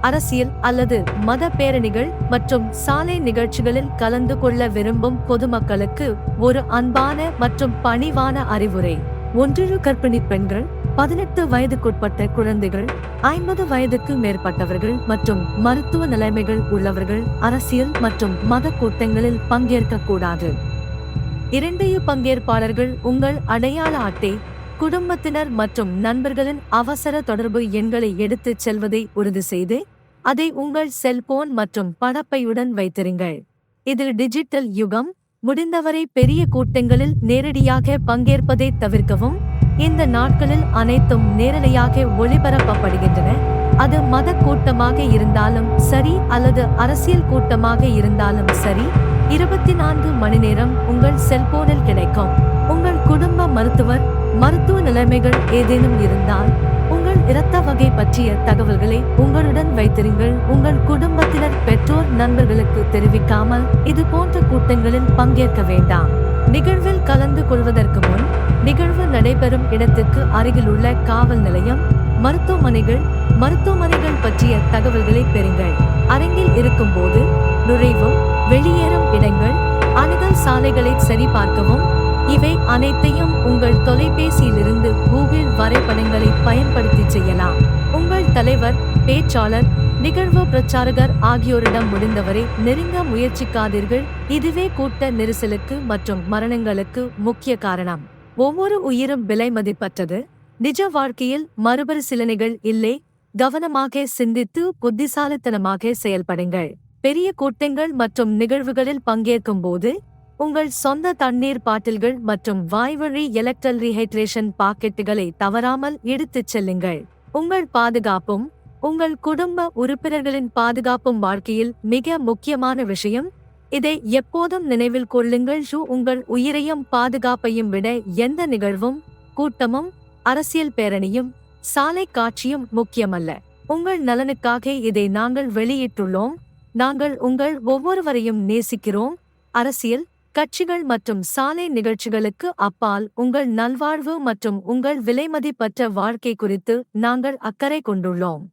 அரசியல் அல்லது மத பேரணிகள் மற்றும் சாலை நிகழ்ச்சிகளில் கலந்து கொள்ள விரும்பும் பொதுமக்களுக்கு ஒரு அன்பான மற்றும் பணிவான அறிவுரை. ஒன்று, கர்ப்பிணி பெண்கள், 18 வயதுக்குட்பட்ட குழந்தைகள், 50 வயதுக்கு மேற்பட்டவர்கள் மற்றும் மருத்துவ நிலைமைகள் உள்ளவர்கள் அரசியல் மற்றும் மத கூட்டங்களில் பங்கேற்கக்கூடாது. 2, பங்கேற்பாளர்கள் உங்கள் அடையாள அட்டை, குடும்பத்தினர் மற்றும் நண்பர்களின் அவசர தொடர்பு எண்களை எடுத்துச் செல்வதை உறுதி செய்து அதை உங்கள் செல்போன் மற்றும் பணப்பையுடன் வைத்திருங்கள். இதில் டிஜிட்டல் யுகம், முடிந்தவரை பெரிய கூட்டங்களில் நேரடியாக பங்கேற்பதை தவிர்க்கவும். இந்த நாட்களில் அனைத்தும் நேரலையாக ஒளிபரப்பப்படுகின்றன. அது மத கூட்டமாக இருந்தாலும் சரி அல்லது அரசியல் கூட்டமாக இருந்தாலும் சரி, 24 மணி நேரம் உங்கள் செல்போனில் கிடைக்கும். உங்கள் குடும்ப மருத்துவர், மருத்துவ நிலைமைகள் ஏதேனும் இருந்தால் உங்கள் இரத்த வகை பற்றிய தகவல்களை உங்களுடன் வைத்திருங்கள். உங்கள் குடும்பத்தினர், பெற்றோர், நண்பர்களுக்கு தெரிவிக்காமல் இது போன்ற கூட்டங்களில் பங்கேற்க வேண்டாம். நிகழ்வில் கலந்து கொள்வதற்கு முன் நிகழ்வு நடைபெறும் இடத்திற்கு அருகிலுள்ள காவல் நிலையம், மருத்துவமனைகள் பற்றிய தகவல்களை பெறுங்கள். அரங்கில் இருக்கும்போது நுழைவு, வெளியேறும் இடங்கள், அணுகல் சாலைகளை சரிபார்க்கவும். இவை அனைத்தையும் உங்கள் தொலைபேசியிலிருந்து கூகுள் வரைபடங்களை பயன்படுத்தி செய்யலாம். உங்கள் தலைவர், பேச்சாளர், நிகழ்வு பிரச்சாரகர் ஆகியோரிடம் முடிந்தவரை நெருங்க முயற்சிக்காதீர்கள். இதுவே கூட்ட நெரிசலுக்கு மற்றும் மரணங்களுக்கு முக்கிய காரணம். ஒவ்வொரு உயிரும் விலை மதிப்பற்றது. நிஜ வாழ்க்கையில் மறுபரிசீலனைகள் இல்லை. கவனமாக சிந்தித்து புத்திசாலித்தனமாக செயல்படுங்கள். பெரிய கூட்டங்கள் மற்றும் நிகழ்வுகளில் பங்கேற்கும் போது உங்கள் சொந்த தண்ணீர் பாட்டில்கள் மற்றும் வாய்வழி எலக்ட்ரல் ரீஹைட்ரேஷன் பாக்கெட்டுகளை தவறாமல் எடுத்துச் செல்லுங்கள். உங்கள் பாதுகாப்பும் உங்கள் குடும்ப உறுப்பினர்களின் பாதுகாப்பும் வாழ்க்கையில் மிக முக்கியமான விஷயம். இதை எப்போதும் நினைவில் கொள்ளுங்கள். உங்கள் உயிரையும் பாதுகாப்பையும் விட எந்த நிகழ்வும், கூட்டமும், அரசியல் பேரணியும், சாலை காட்சியும் முக்கியமல்ல. உங்கள் நலனுக்காக இதை நாங்கள் வெளியிட்டுள்ளோம். நாங்கள் உங்கள் ஒவ்வொருவரையும் நேசிக்கிறோம். அரசியல் கட்சிகள் மற்றும் சாலை நிகழ்ச்சிகளுக்கு அப்பால் உங்கள் நல்வாழ்வு மற்றும் உங்கள் விலைமதிப்பற்ற வாழ்க்கை குறித்து நாங்கள் அக்கறை கொண்டுள்ளோம்.